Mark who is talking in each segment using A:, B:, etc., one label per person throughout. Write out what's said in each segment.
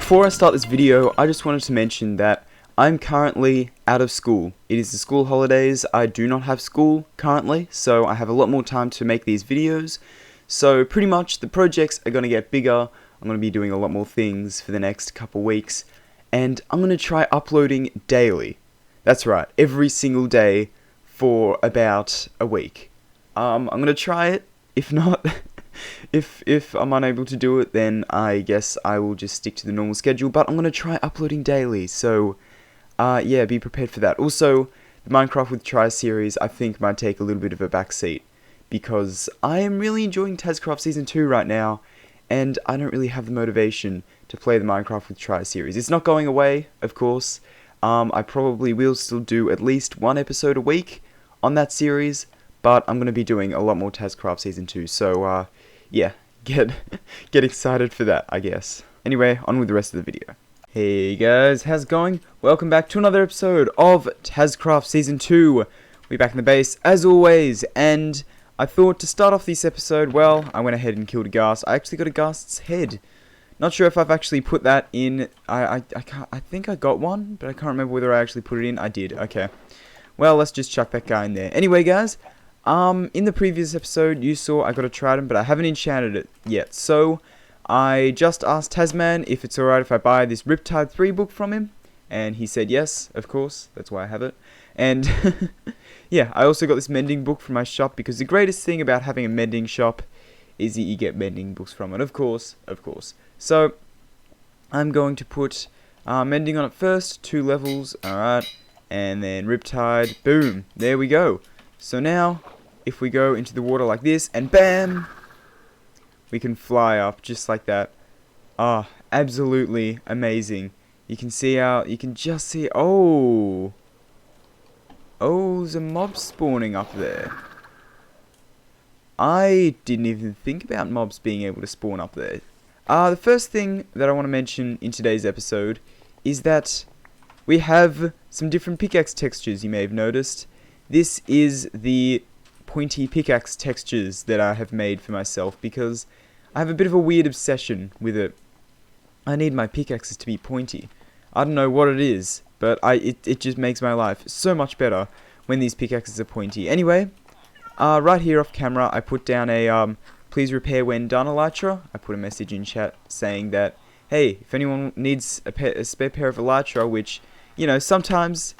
A: Before I start this video, I just wanted to mention that I'm currently out of school. It is the school holidays. I do not have school currently, so I have a lot more time to make these videos. So pretty much the projects are going to get bigger. I'm going to be doing a lot more things for the next couple weeks, and I'm going to try uploading daily. That's right, every single day for about a week. I'm going to try it. If not, if I'm unable to do it, then I guess I will just stick to the normal schedule, but I'm going to try uploading daily, so yeah, be prepared for that. Also, the Minecraft with Try series I think might take a little bit of a backseat, because I am really enjoying Tazzcraft Season 2 right now, and I don't really have the motivation to play the Minecraft with Try series. It's not going away, of course. I probably will still do at least one episode a week on that series, but I'm going to be doing a lot more Tazzcraft Season 2, so yeah, get excited for that, I guess. Anyway, on with the rest of the video. Hey guys, how's it going? Welcome back to another episode of Tazzcraft Season 2. We're back in the base, as always, and I thought to start off this episode, well, I went ahead and killed a ghast. I actually got a ghast's head. Not sure if I've actually put that in. I think I got one, but I can't remember whether I actually put it in. I did, okay. Well, let's just chuck that guy in there. Anyway, guys, in the previous episode, you saw I got a trident, but I haven't enchanted it yet. So, I just asked Tasman if it's alright if I buy this Riptide 3 book from him. And he said yes, of course. That's why I have it. And, yeah, I also got this mending book from my shop, because the greatest thing about having a mending shop is that you get mending books from it. Of course, of course. So, I'm going to put mending on it first. 2 levels, alright. And then Riptide, boom, there we go. So now, if we go into the water like this, and bam, we can fly up just like that. Ah, absolutely amazing. You can see you can just see, oh, there's a mob spawning up there. I didn't even think about mobs being able to spawn up there. The first thing that I want to mention in today's episode is that we have some different pickaxe textures, you may have noticed. This is the pointy pickaxe textures that I have made for myself, because I have a bit of a weird obsession with it. I need my pickaxes to be pointy. I don't know what it is, but it just makes my life so much better when these pickaxes are pointy. Anyway, right here off camera, I put down a please repair when done elytra. I put a message in chat saying that, hey, if anyone needs a spare pair of elytra, which, you know, sometimes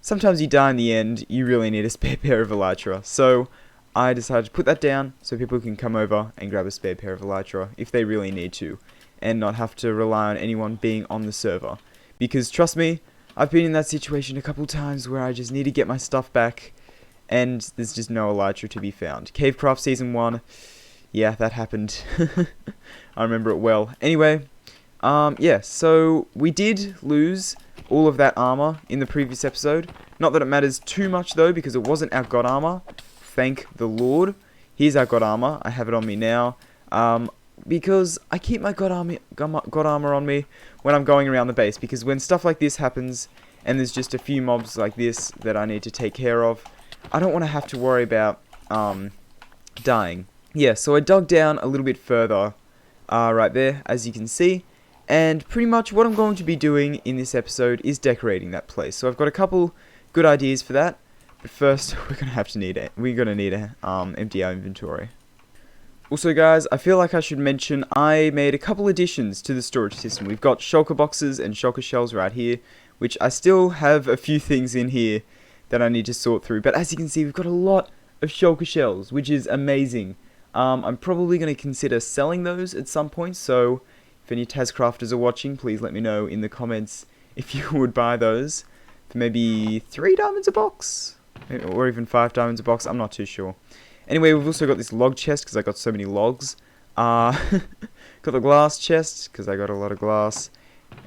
A: you die in the end, you really need a spare pair of elytra. So I decided to put that down so people can come over and grab a spare pair of elytra if they really need to, and not have to rely on anyone being on the server. Because trust me, I've been in that situation a couple times where I just need to get my stuff back, and there's just no elytra to be found. Cavecraft Season 1, yeah, that happened. I remember it well. Anyway, yeah, so we did lose all of that armor in the previous episode. Not that it matters too much though, because it wasn't our god armor. Thank the Lord. Here's our god armor. I have it on me now. Because I keep my god armor on me when I'm going around the base, because when stuff like this happens and there's just a few mobs like this that I need to take care of, I don't want to have to worry about dying. Yeah, so I dug down a little bit further right there, as you can see. And pretty much what I'm going to be doing in this episode is decorating that place. So I've got a couple good ideas for that. But first, we're gonna need a empty our inventory. Also, guys, I feel like I should mention I made a couple additions to the storage system. We've got shulker boxes and shulker shells right here, which I still have a few things in here that I need to sort through. But as you can see, we've got a lot of shulker shells, which is amazing. I'm probably going to consider selling those at some point, so if any Tazzcrafters are watching, please let me know in the comments if you would buy those for maybe 3 diamonds a box, or even 5 diamonds a box. I'm not too sure. Anyway, we've also got this log chest because I got so many logs. Got the glass chest because I got a lot of glass,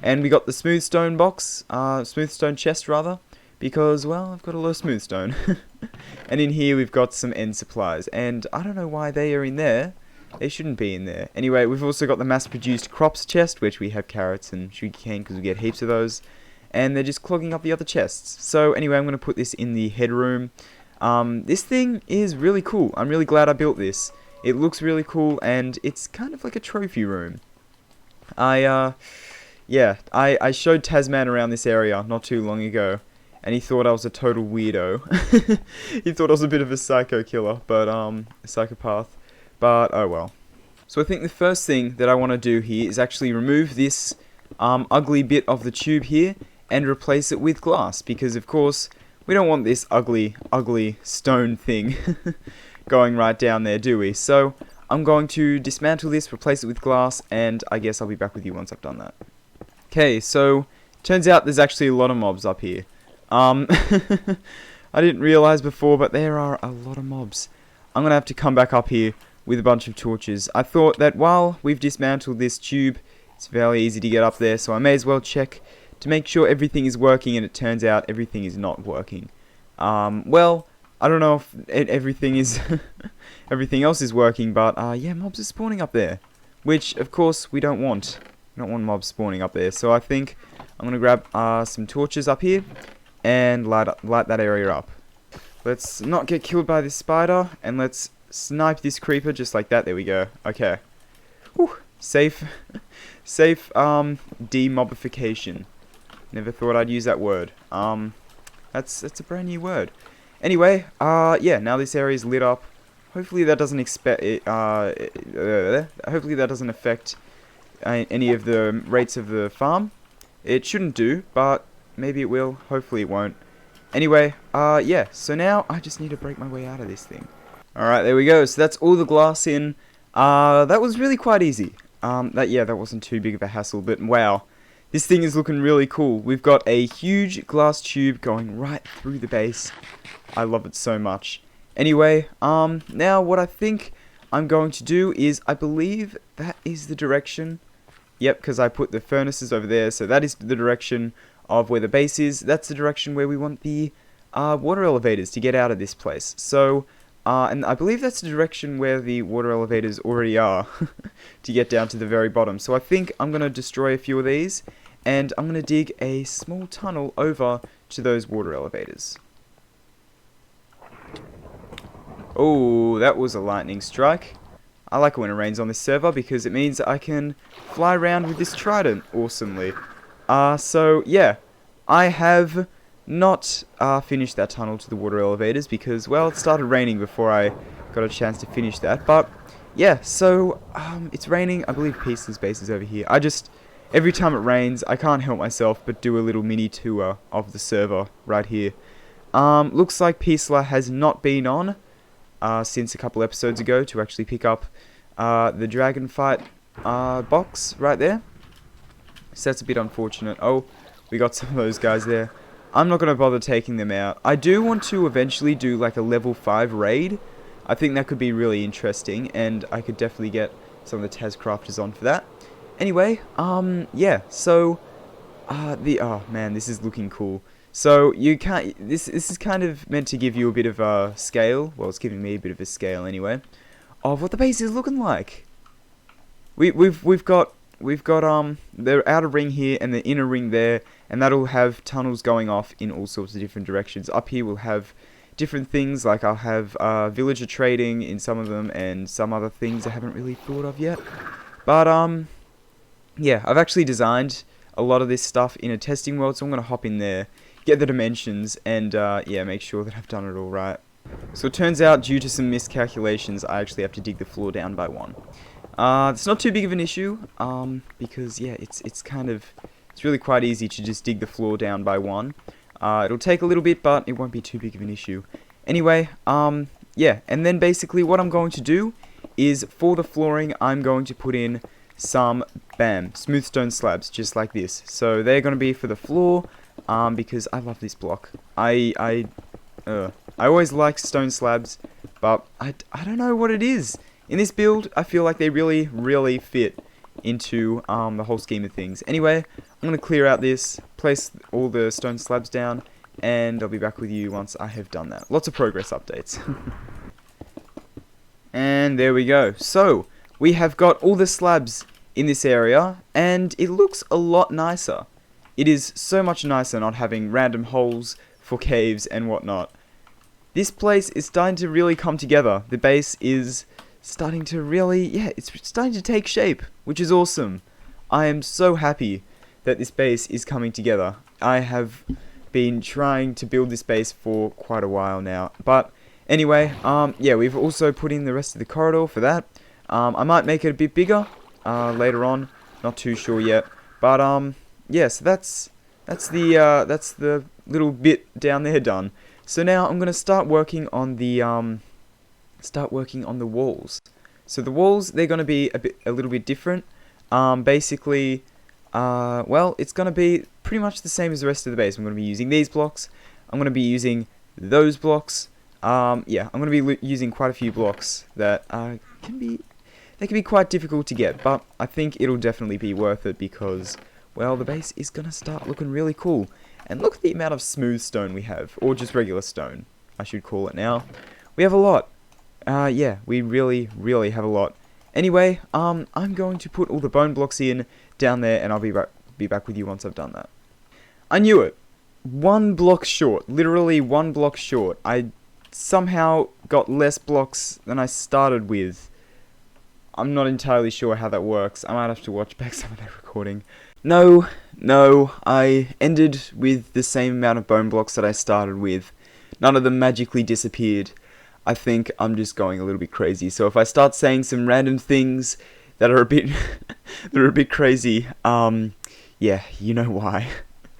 A: and we got the smooth stone box, smooth stone chest rather, because, well, I've got a lot of smooth stone. And in here we've got some end supplies, and I don't know why they are in there. They shouldn't be in there. Anyway, we've also got the mass-produced crops chest, which we have carrots and sugarcane because we get heaps of those, and they're just clogging up the other chests. So anyway, I'm going to put this in the headroom. This thing is really cool. I'm really glad I built this. It looks really cool, and it's kind of like a trophy room. yeah, I showed Tasman around this area not too long ago, and he thought I was a total weirdo. He thought I was a bit of a psycho killer, but, a psychopath. But, oh well. So I think the first thing that I want to do here is actually remove this, ugly bit of the tube here, and replace it with glass, because of course, we don't want this ugly, ugly stone thing going right down there, do we? So, I'm going to dismantle this, replace it with glass, and I guess I'll be back with you once I've done that. Okay, so, turns out there's actually a lot of mobs up here. I didn't realize before, but there are a lot of mobs. I'm gonna have to come back up here with a bunch of torches. I thought that while we've dismantled this tube, it's fairly easy to get up there, so I may as well check to make sure everything is working, and it turns out everything is not working. Well, I don't know if everything is everything else is working, but yeah, mobs are spawning up there, which of course we don't want. We don't want mobs spawning up there, so I think I'm gonna grab some torches up here and light that area up. Let's not get killed by this spider, and let's snipe this creeper just like that. There we go. Okay. Whew. Safe demobification. Never thought I'd use that word. That's a brand new word. Anyway, yeah, now this area is lit up. Hopefully that doesn't hopefully that doesn't affect any of the rates of the farm. It shouldn't do, but maybe it will. Hopefully it won't. Anyway, yeah, so now I just need to break my way out of this thing. Alright, there we go. So that's all the glass in. That was really quite easy. That wasn't too big of a hassle, but wow. This thing is looking really cool. We've got a huge glass tube going right through the base. I love it so much. Anyway, now what I think I'm going to do is, I believe that is the direction. Yep, because I put the furnaces over there, so that is the direction of where the base is. That's the direction where we want the water elevators to get out of this place. So, and I believe that's the direction where the water elevators already are to get down to the very bottom. So I think I'm going to destroy a few of these, and I'm going to dig a small tunnel over to those water elevators. Oh, that was a lightning strike. I like it when it rains on this server because it means I can fly around with this trident awesomely. So yeah, I have not finished that tunnel to the water elevators because, well, it started raining before I got a chance to finish that. But yeah, so it's raining. I believe Peaceless base is over here. Every time it rains, I can't help myself but do a little mini tour of the server right here. Looks like Peaceler has not been on since a couple episodes ago to actually pick up the dragon fight box right there. So that's a bit unfortunate. Oh, we got some of those guys there. I'm not going to bother taking them out. I do want to eventually do like a level 5 raid. I think that could be really interesting, and I could definitely get some of the Tazzcrafters on for that. Anyway, yeah, so, oh man, this is looking cool. So, this is kind of meant to give you a bit of a scale, well, it's giving me a bit of a scale anyway, of what the base is looking like. We've got the outer ring here and the inner ring there, and that'll have tunnels going off in all sorts of different directions. Up here we'll have different things, like I'll have villager trading in some of them, and some other things I haven't really thought of yet. But, yeah, I've actually designed a lot of this stuff in a testing world, so I'm going to hop in there, get the dimensions, and yeah, make sure that I've done it all right. So it turns out, due to some miscalculations, I actually have to dig the floor down by 1. It's not too big of an issue, because yeah, it's really quite easy to just dig the floor down by 1. It'll take a little bit, but it won't be too big of an issue. Anyway, yeah, and then basically what I'm going to do is, for the flooring, I'm going to put in some, smooth stone slabs, just like this. So they're going to be for the floor, because I love this block. I always like stone slabs, but I don't know what it is. In this build, I feel like they really, really fit into the whole scheme of things. Anyway, I'm going to clear out this, place all the stone slabs down, and I'll be back with you once I have done that. Lots of progress updates. And there we go. So, we have got all the slabs in this area, and it looks a lot nicer. It is so much nicer not having random holes for caves and whatnot. This place is starting to really come together. The base is starting to really, yeah, it's starting to take shape, which is awesome. I am so happy that this base is coming together. I have been trying to build this base for quite a while now. But anyway, yeah, we've also put in the rest of the corridor for that. I might make it a bit bigger later on. Not too sure yet. But yeah, so that's the little bit down there done. So now I'm gonna start working on the walls. So the walls, they're gonna be a little bit different. Basically, well, it's gonna be pretty much the same as the rest of the base. I'm gonna be using these blocks. I'm gonna be using those blocks. Yeah, I'm gonna be using quite a few blocks that can be quite difficult to get, but I think it'll definitely be worth it because, well, the base is gonna start looking really cool. And look at the amount of smooth stone we have, or just regular stone, I should call it now. We have a lot. Yeah, we really, really have a lot. Anyway, I'm going to put all the bone blocks in down there, and I'll be back with you once I've done that. I knew it. 1 block short, literally 1 block short. I somehow got less blocks than I started with. I'm not entirely sure how that works. I might have to watch back some of that recording. No, I ended with the same amount of bone blocks that I started with. None of them magically disappeared. I think I'm just going a little bit crazy. So if I start saying some random things that are a bit crazy, yeah, you know why.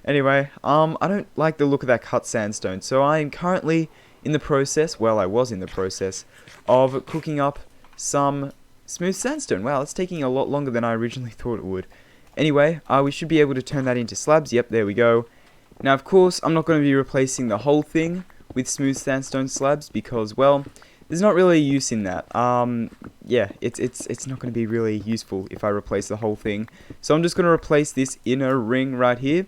A: Anyway, I don't like the look of that cut sandstone, so I am currently in the process, well, I was in the process of cooking up some smooth sandstone. Wow, it's taking a lot longer than I originally thought it would. Anyway, we should be able to turn that into slabs. Yep, there we go. Now, of course, I'm not going to be replacing the whole thing with smooth sandstone slabs because, well, there's not really a use in that. Yeah, it's not going to be really useful if I replace the whole thing. So I'm just going to replace this inner ring right here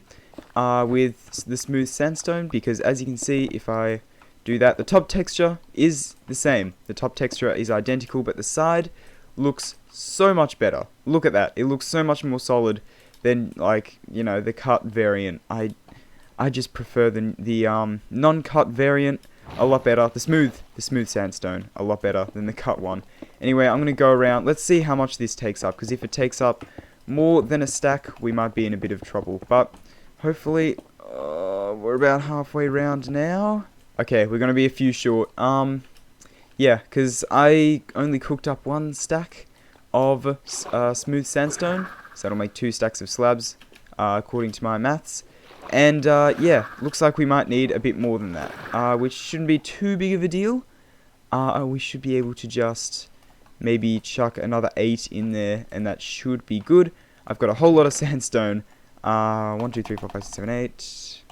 A: with the smooth sandstone because, as you can see, if I do that, the top texture is the same. The top texture is identical, but the side looks so much better. Look at that. It looks so much more solid than, like, you know, the cut variant. I just prefer the non-cut variant a lot better. The smooth sandstone a lot better than the cut one. Anyway, I'm gonna go around. Let's see how much this takes up, because if it takes up more than a stack, we might be in a bit of trouble. But hopefully, we're about halfway around now. Okay, we're gonna be a few short. Yeah, because I only cooked up 1 stack of smooth sandstone, so that'll make 2 stacks of slabs, according to my maths. And yeah, looks like we might need a bit more than that, which shouldn't be too big of a deal. We should be able to just maybe chuck another 8 in there, and that should be good. I've got a whole lot of sandstone. 1, 2, 3, 4, 5, 6, 7, 8.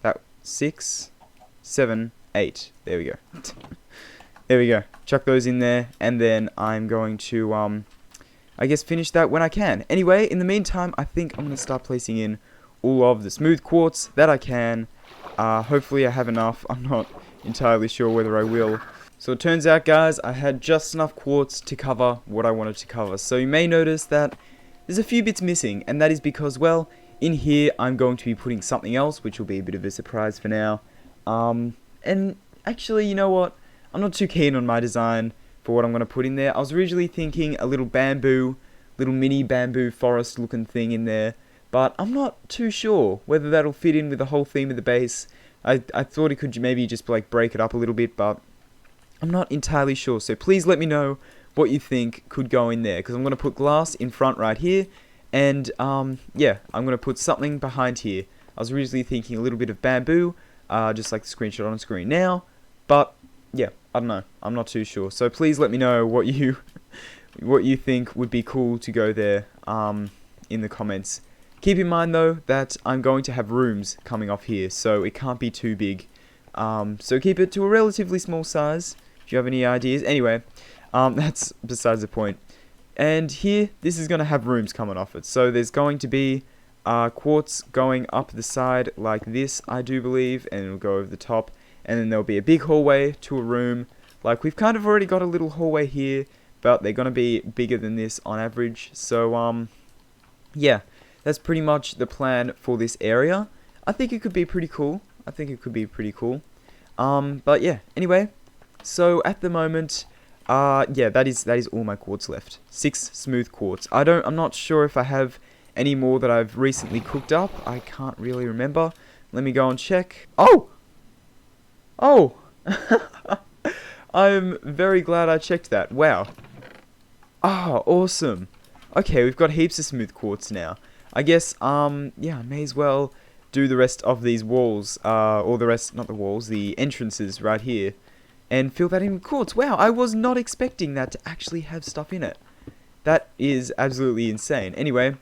A: That 6, 7, 8. There we go. There we go. Chuck those in there, and then I'm going to, I guess, finish that when I can. Anyway, in the meantime, I think I'm going to start placing in all of the smooth quartz that I can. Hopefully I have enough. I'm not entirely sure whether I will. So it turns out, guys, I had just enough quartz to cover what I wanted to cover. So you may notice that there's a few bits missing, and that is because, well, in here I'm going to be putting something else, which will be a bit of a surprise for now. And actually, you know what? I'm not too keen on my design for what I'm going to put in there. I was originally thinking a little mini bamboo forest looking thing in there, but I'm not too sure whether that'll fit in with the whole theme of the base. I thought it could maybe just like break it up a little bit, but I'm not entirely sure. So please let me know what you think could go in there, because I'm going to put glass in front right here, and yeah, I'm going to put something behind here. I was originally thinking a little bit of bamboo, just like the screenshot on screen now, but yeah, I don't know. I'm not too sure. So please let me know what you think would be cool to go there in the comments. Keep in mind though that I'm going to have rooms coming off here, so it can't be too big. So keep it to a relatively small size. Do you have any ideas? Anyway, that's besides the point. And here, this is going to have rooms coming off it. So there's going to be quartz going up the side like this, I do believe, and it'll go over the top. And then there'll be a big hallway to a room. Like, we've kind of already got a little hallway here, but they're going to be bigger than this on average. So, yeah, that's pretty much the plan for this area. I think it could be pretty cool. But yeah, anyway, so at the moment, yeah, that is all my quartz left. 6 smooth quartz. I'm not sure if I have any more that I've recently cooked up. I can't really remember. Let me go and check. Oh! Oh! I'm very glad I checked that. Wow. Ah, awesome. Okay, we've got heaps of smooth quartz now. I guess, yeah, I may as well do the rest of these walls, or the rest, not the walls, the entrances right here, and fill that in with quartz. Wow, I was not expecting that to actually have stuff in it. That is absolutely insane. Anyway,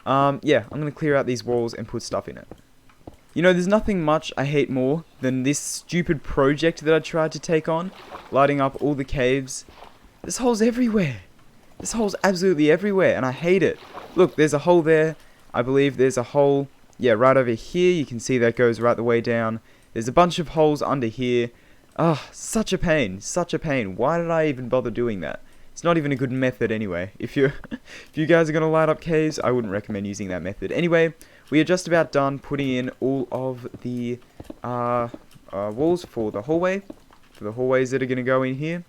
A: yeah, I'm going to clear out these walls and put stuff in it. You know, there's nothing much I hate more than this stupid project that I tried to take on, lighting up all the caves. There's holes everywhere. This hole's absolutely everywhere, and I hate it. Look, there's a hole there. I believe there's a hole, yeah, right over here. You can see that goes right the way down. There's a bunch of holes under here. Ah, such a pain, such a pain. Why did I even bother doing that? It's not even a good method anyway. If you guys are going to light up caves, I wouldn't recommend using that method. Anyway, we are just about done putting in all of the walls for the hallway, for the hallways that are going to go in here.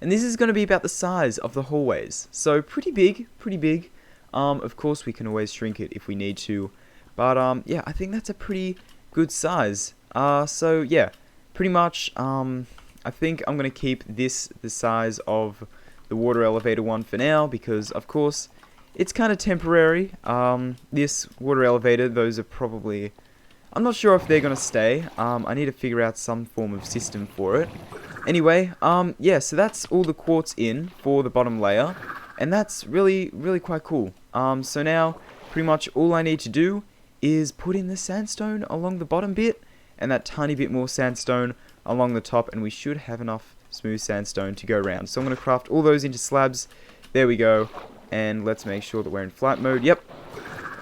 A: And this is going to be about the size of the hallways. So pretty big, pretty big. Of course, we can always shrink it if we need to. But yeah, I think that's a pretty good size. So yeah, pretty much, I think I'm going to keep this the size of the water elevator one for now. Because, of course, it's kind of temporary. This water elevator, those are probably... I'm not sure if they're going to stay. I need to figure out some form of system for it. Anyway, yeah, so that's all the quartz in for the bottom layer, and that's really, really quite cool. So now, pretty much all I need to do is put in the sandstone along the bottom bit, and that tiny bit more sandstone along the top, and we should have enough smooth sandstone to go around. So I'm going to craft all those into slabs. There we go, and let's make sure that we're in flight mode. Yep,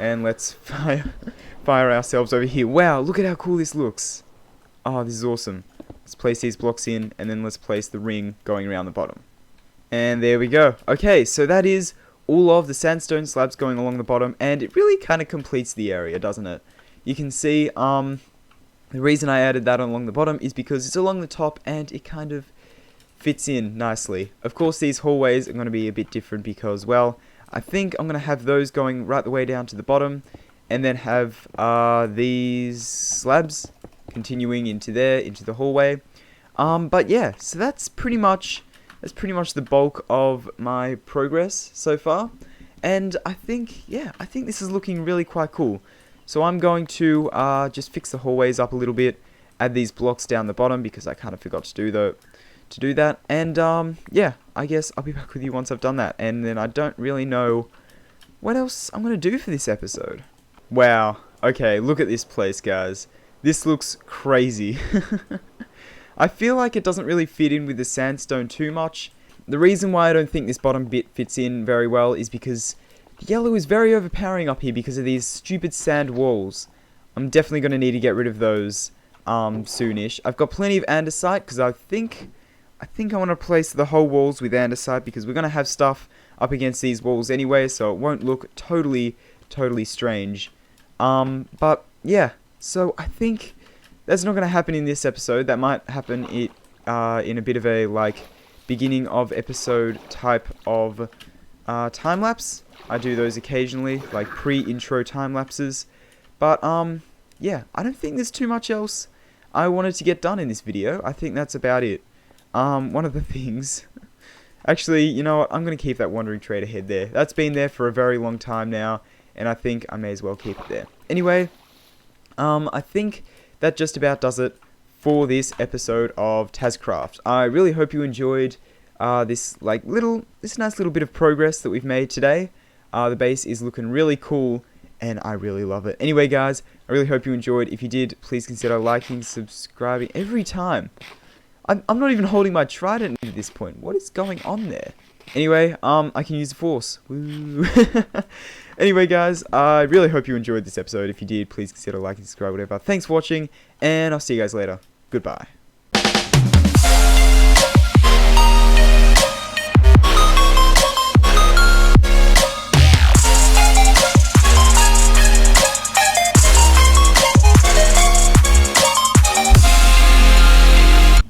A: and let's fire ourselves over here. Wow, look at how cool this looks. Oh, this is awesome. Let's place these blocks in, and then let's place the ring going around the bottom. And there we go. Okay, so that is all of the sandstone slabs going along the bottom, and it really kind of completes the area, doesn't it? You can see, the reason I added that along the bottom is because it's along the top, and it kind of fits in nicely. Of course, these hallways are going to be a bit different because, well, I think I'm going to have those going right the way down to the bottom, and then have these slabs continuing into there, into the hallway. But yeah, so that's pretty much the bulk of my progress so far. And I think, yeah, I think this is looking really quite cool. So I'm going to just fix the hallways up a little bit, add these blocks down the bottom because I kind of forgot to do that. And yeah, I guess I'll be back with you once I've done that. And then I don't really know what else I'm going to do for this episode. Wow. Okay, look at this place, guys. This looks crazy. I feel like it doesn't really fit in with the sandstone too much. The reason why I don't think this bottom bit fits in very well is because the yellow is very overpowering up here because of these stupid sand walls. I'm definitely going to need to get rid of those soonish. I've got plenty of andesite because I think I want to replace the whole walls with andesite because we're going to have stuff up against these walls anyway, so it won't look totally strange. But yeah. So I think that's not going to happen in this episode. That might happen in a bit of a like beginning of episode type of time lapse. I do those occasionally, like pre-intro time lapses. But yeah, I don't think there's too much else I wanted to get done in this video. I think that's about it. One of the things, actually, you know what? I'm going to keep that wandering trader head there. That's been there for a very long time now, and I think I may as well keep it there. Anyway. I think that just about does it for this episode of Tazzcraft. I really hope you enjoyed this nice little bit of progress that we've made today. The base is looking really cool, and I really love it. Anyway, guys, I really hope you enjoyed. If you did, please consider liking, subscribing every time. I'm not even holding my trident at this point. What is going on there? Anyway, I can use the force. Woo. Anyway, guys, I really hope you enjoyed this episode. If you did, please consider liking, subscribe, whatever. Thanks for watching, and I'll see you guys later. Goodbye.